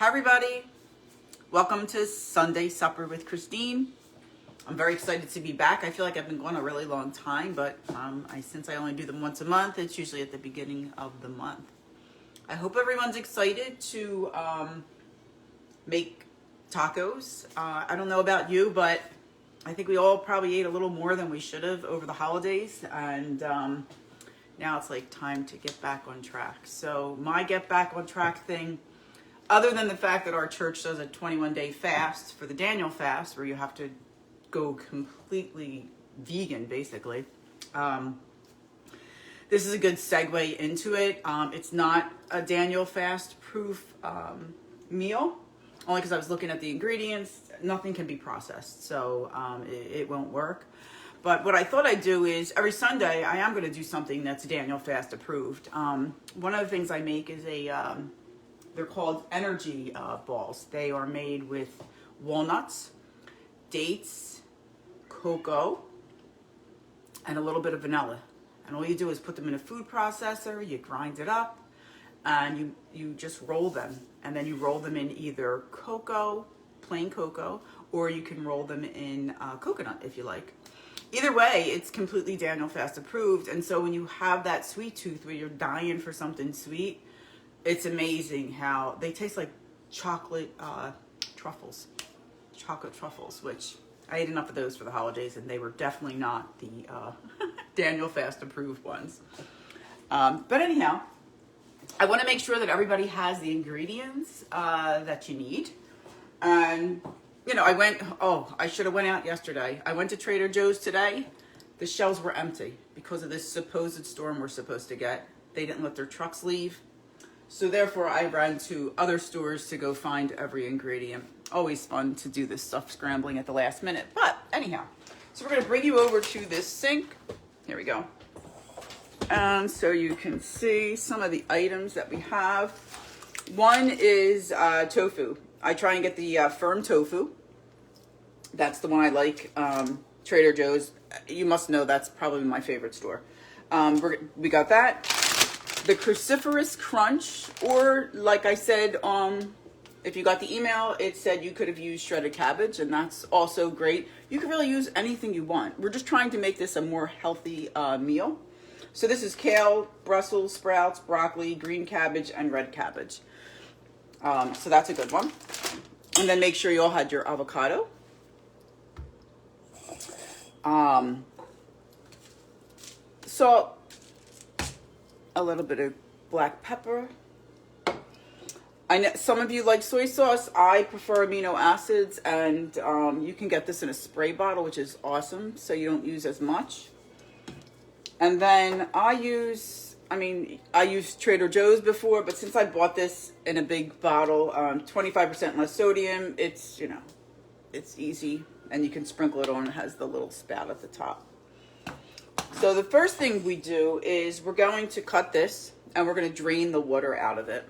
Hi everybody, welcome to Sunday Supper with Christine. I'm very excited to be back. I feel like I've been going a really long time, but since I only do them once a month, it's usually at the beginning of the month. I hope everyone's excited to make tacos. I don't know about you, but I think we all probably ate a little more than we should have over the holidays, and now it's like time to get back on track. So my get back on track thing, other than the fact that our church does a 21-day fast for the Daniel fast, where you have to go completely vegan, basically. This is a good segue into it. It's not a Daniel fast proof meal, only because I was looking at the ingredients. Nothing can be processed, so it won't work. But what I thought I'd do is every Sunday I am going to do something that's Daniel fast approved. One of the things I make is they're called energy balls. They are made with walnuts, dates, cocoa, and a little bit of vanilla. And all you do is put them in a food processor, you grind it up, and you just roll them. And then you roll them in either cocoa, plain cocoa, or you can roll them in coconut if you like. Either way, it's completely Daniel fast approved. And so when you have that sweet tooth where you're dying for something sweet, it's amazing how they taste like chocolate truffles, which I ate enough of those for the holidays, and they were definitely not the Daniel fast approved ones. But anyhow, I want to make sure that everybody has the ingredients that you need. And, you know, I should have went out yesterday. I went to Trader Joe's today. The shelves were empty because of this supposed storm we're supposed to get. They didn't let their trucks leave. So therefore, I ran to other stores to go find every ingredient. Always fun to do this stuff scrambling at the last minute. But anyhow, so we're going to bring you over to this sink. Here we go. And so you can see some of the items that we have. One is tofu. I try and get the firm tofu. That's the one I like. Trader Joe's. You must know that's probably my favorite store. We got that. The Cruciferous crunch, or like I said, if you got the email, it said you could have used shredded cabbage, and that's also great. You can really use anything you want. We're just trying to make this a more healthy meal. So this is kale, Brussels sprouts, broccoli, green cabbage, and red cabbage. So that's a good one. And then make sure you all had your avocado. Salt. A little bit of black pepper. I know some of you like soy sauce. I prefer amino acids, and you can get this in a spray bottle, which is awesome, so you don't use as much. And then I used Trader Joe's before, but since I bought this in a big bottle, 25% less sodium, it's easy, and you can sprinkle it on. It has the little spout at the top. So the first thing we do is we're going to cut this, and we're going to drain the water out of it.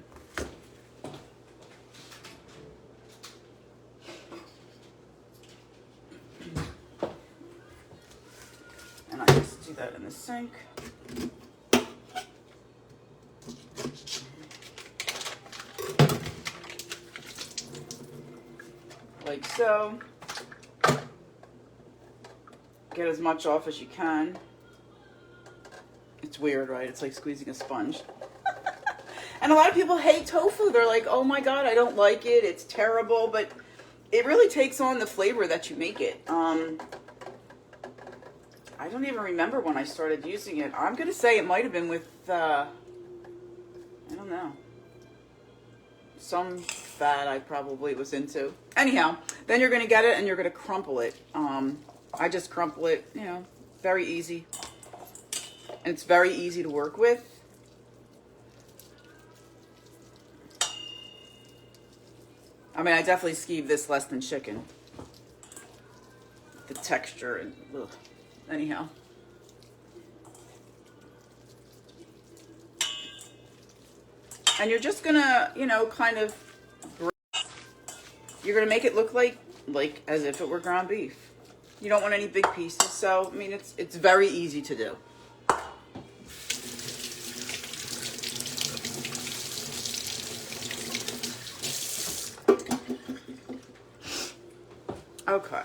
And I just do that in the sink. Like so. Get as much off as you can. It's weird, right? It's like squeezing a sponge. And a lot of people hate tofu. They're like, oh my God, I don't like it. It's terrible. But it really takes on the flavor that you make it. I don't even remember when I started using it. I'm going to say it might have been with, I don't know, some fad I probably was into. Anyhow, then you're going to get it and you're going to crumple it. I just crumple it, you know, very easy. And it's very easy to work with. I mean, I definitely skeeve this less than chicken. The texture and ugh. Anyhow. And you're just gonna, you know, kind of, you're gonna make it look like as if it were ground beef. You don't want any big pieces, so I mean, it's very easy to do. Okay.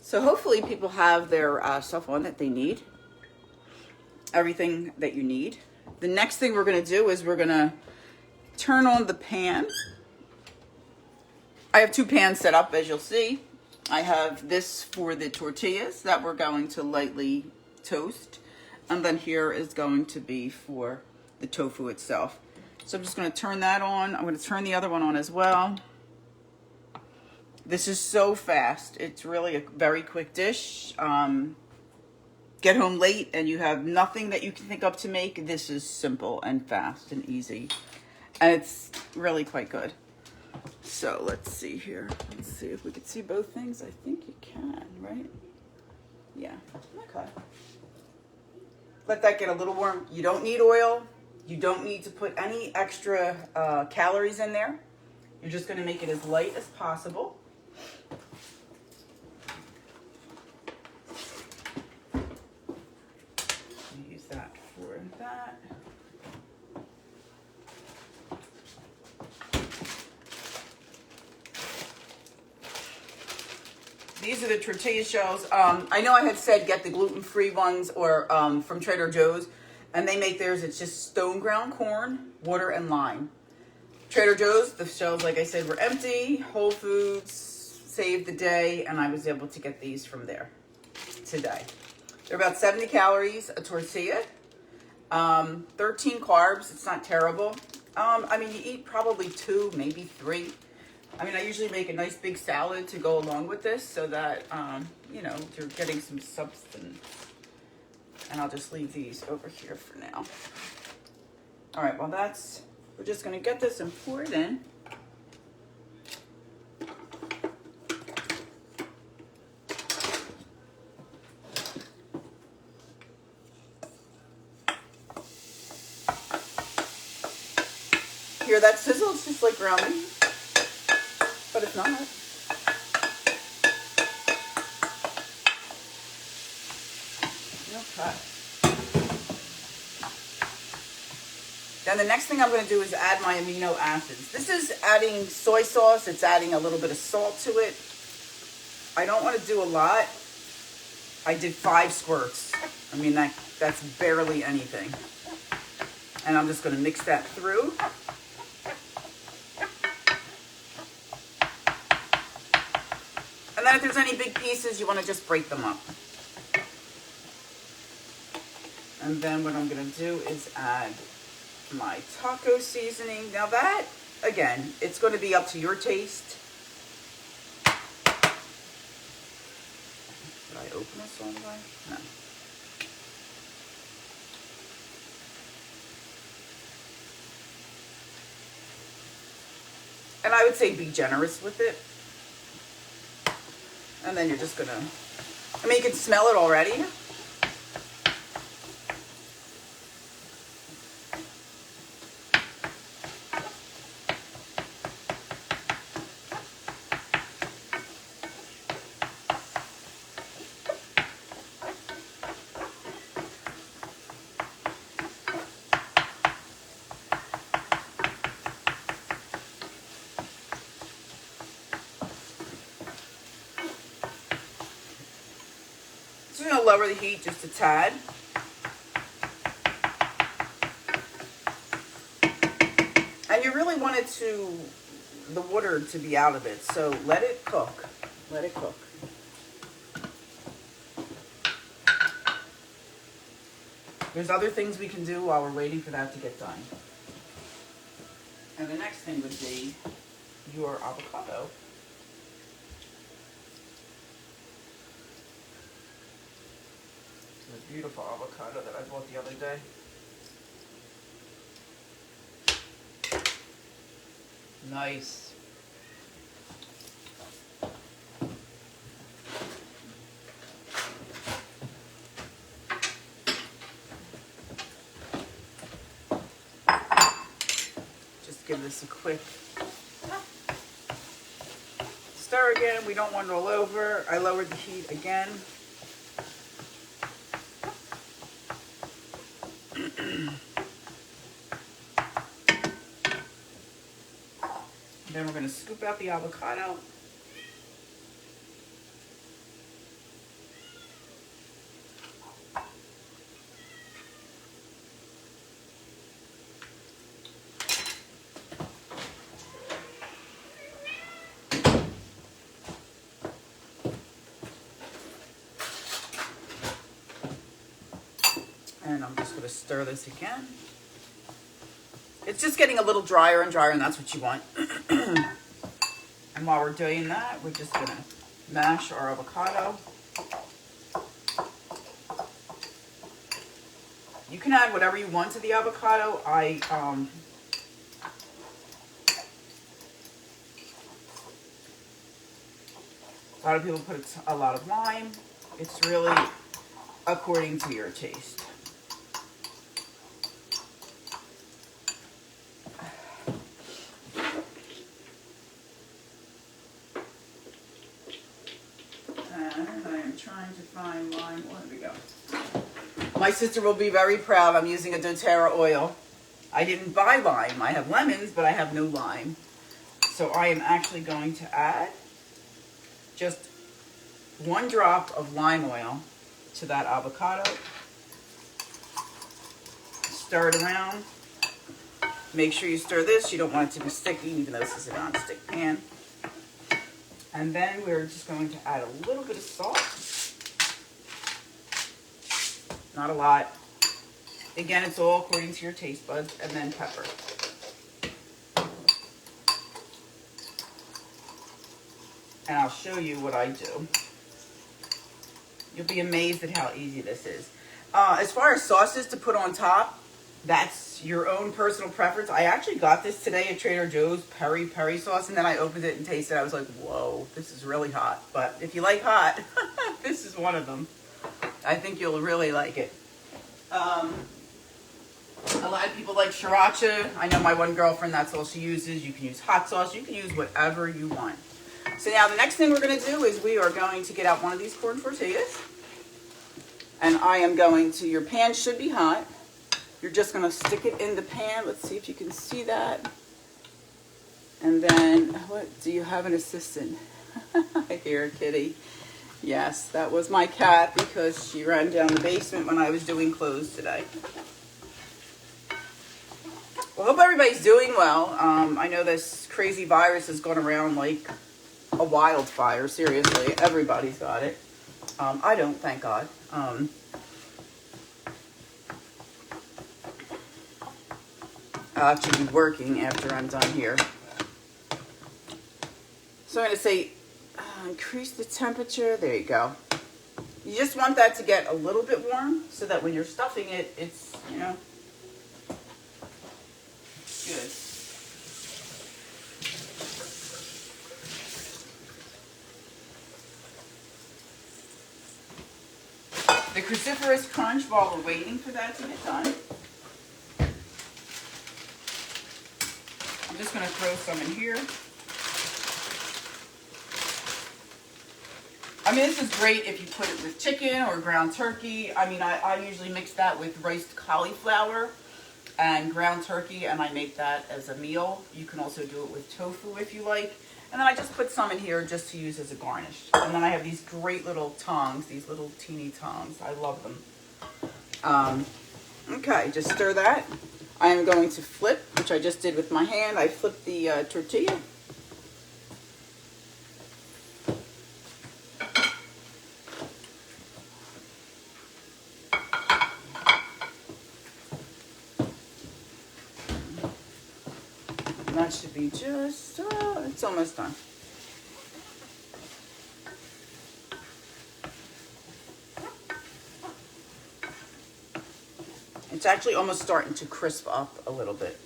So hopefully people have their stuff on that they need. Everything that you need. The next thing we're going to do is we're going to turn on the pan. I have two pans set up, as you'll see. I have this for the tortillas that we're going to lightly toast. And then here is going to be for the tofu itself. So I'm just going to turn that on. I'm going to turn the other one on as well. This is so fast. It's really a very quick dish. Get home late and you have nothing that you can think of to make. This is simple and fast and easy. And it's really quite good. So let's see here. Let's see if we can see both things. I think you can, right? Yeah. Okay. Let that get a little warm. You don't need oil. You don't need to put any extra calories in there. You're just going to make it as light as possible. Use that for that. These are the tortilla shells. I know I had said get the gluten-free ones or from Trader Joe's, and they make theirs. It's just stone ground corn, water, and lime. Trader Joe's, the shells, like I said, were empty. Whole Foods saved the day, and I was able to get these from there today. They're about 70 calories a tortilla, 13 carbs. It's not terrible. I mean, you eat probably 2, maybe 3. I mean, I usually make a nice big salad to go along with this so that, you know, you're getting some substance. And I'll just leave these over here for now. All right, well, we're just going to get this and pour it in. Hear that sizzle? It's just like ground beef. But it's not. Okay. Then the next thing I'm going to do is add my amino acids. This is adding soy sauce. It's adding a little bit of salt to it. I don't want to do a lot. I did 5 squirts. I mean, that's barely anything. And I'm just going to mix that through. And then if there's any big pieces, you want to just break them up. And then what I'm going to do is add my taco seasoning. Now that, again, it's going to be up to your taste. Did I open this all the way? No. And I would say be generous with it. And then you're just going to, I mean, you can smell it already. Just going to lower the heat just a tad. And you really want the water to be out of it. So let it cook. Let it cook. There's other things we can do while we're waiting for that to get done. And the next thing would be your avocado. The beautiful avocado that I bought the other day. Nice. Just give this a quick stir again. We don't want to roll over. I lowered the heat again. Then we're going to scoop out the avocado. And I'm just going to stir this again. It's just getting a little drier and drier, and that's what you want. And while we're doing that, we're just going to mash our avocado. You can add whatever you want to the avocado. A lot of people put a lot of lime. It's really according to your taste. Trying to find lime. Where did we go? My sister will be very proud. I'm using a doTERRA oil. I didn't buy lime. I have lemons, but I have no lime. So I am actually going to add just 1 drop of lime oil to that avocado. Stir it around. Make sure you stir this. You don't want it to be sticky, even though this is a non-stick pan. And then we're just going to add a little bit of salt. Not a lot. Again, it's all according to your taste buds. And then pepper. And I'll show you what I do. You'll be amazed at how easy this is. As far as sauces to put on top, that's your own personal preference. I actually got this today at Trader Joe's, peri sauce, and then I opened it and tasted it. I was like, whoa, this is really hot. But if you like hot, this is one of them. I think you'll really like it. A lot of people like sriracha. I know my one girlfriend, that's all she uses. You can use hot sauce. You can use whatever you want. So now the next thing we're going to do is we are going to get out one of these corn tortillas. And I am going to, your pan should be hot. You're just going to stick it in the pan. Let's see if you can see that. And then, what, do you have an assistant? I hear a kitty. Yes, that was my cat because she ran down the basement when I was doing clothes today. Well, hope everybody's doing well. I know this crazy virus has gone around like a wildfire. Seriously, everybody's got it. I don't, thank God. I'll actually be working after I'm done here. So I'm going to say increase the temperature. There you go. You just want that to get a little bit warm so that when you're stuffing it, it's, you know, good. The Cruciferous crunch while we're waiting for that to get done. I'm just going to throw some in here. I mean, this is great if you put it with chicken or ground turkey. I mean, I usually mix that with roast cauliflower and ground turkey, and I make that as a meal. You can also do it with tofu if you like. And then I just put some in here just to use as a garnish. And then I have these great little tongs, these little teeny tongs. I love them. Okay, just stir that. I am going to flip, which I just did with my hand. I flipped the tortilla. That should be just, it's almost done. It's actually almost starting to crisp up a little bit.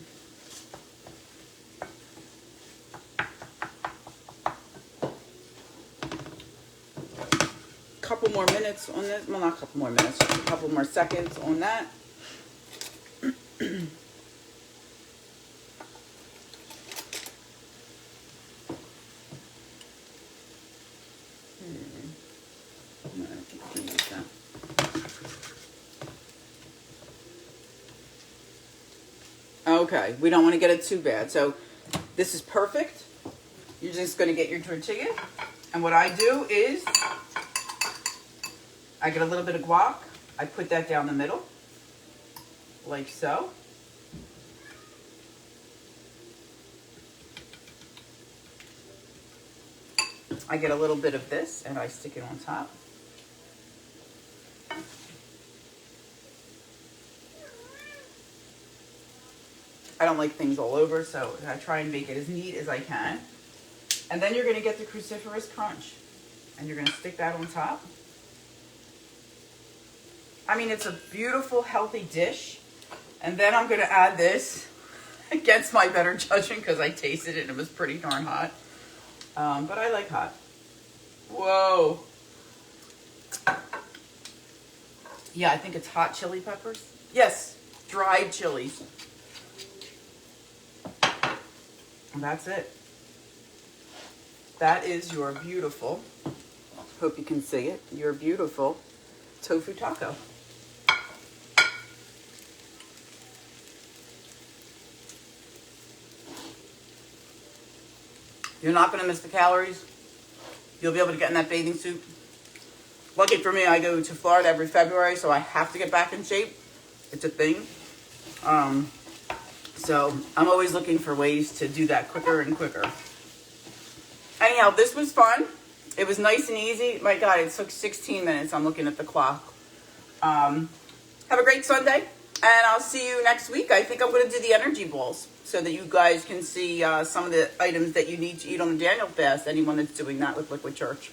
Couple more minutes on this. Well, not a couple more minutes, just a couple more seconds on that. Okay, we don't want to get it too bad. So this is perfect. You're just going to get your tortilla. And what I do is I get a little bit of guac. I put that down the middle, like so. I get a little bit of this and I stick it on top. I don't like things all over, so I try and make it as neat as I can. And then you're going to get the cruciferous crunch. And you're going to stick that on top. I mean, it's a beautiful, healthy dish. And then I'm going to add this against my better judging because I tasted it and it was pretty darn hot. But I like hot. Whoa. Yeah, I think it's hot chili peppers. Yes, dried chilies. And that's it. That is your beautiful, hope you can see it, your beautiful tofu taco. You're not going to miss the calories. You'll be able to get in that bathing suit. Lucky for me, I go to Florida every February, so I have to get back in shape. It's a thing. So I'm always looking for ways to do that quicker and quicker. Anyhow, this was fun. It was nice and easy. My God, it took 16 minutes. I'm looking at the clock. Have a great Sunday, and I'll see you next week. I think I'm going to do the energy balls so that you guys can see some of the items that you need to eat on the Daniel fast, anyone that's doing that with Liquid Church.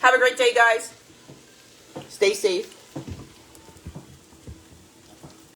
Have a great day, guys. Stay safe.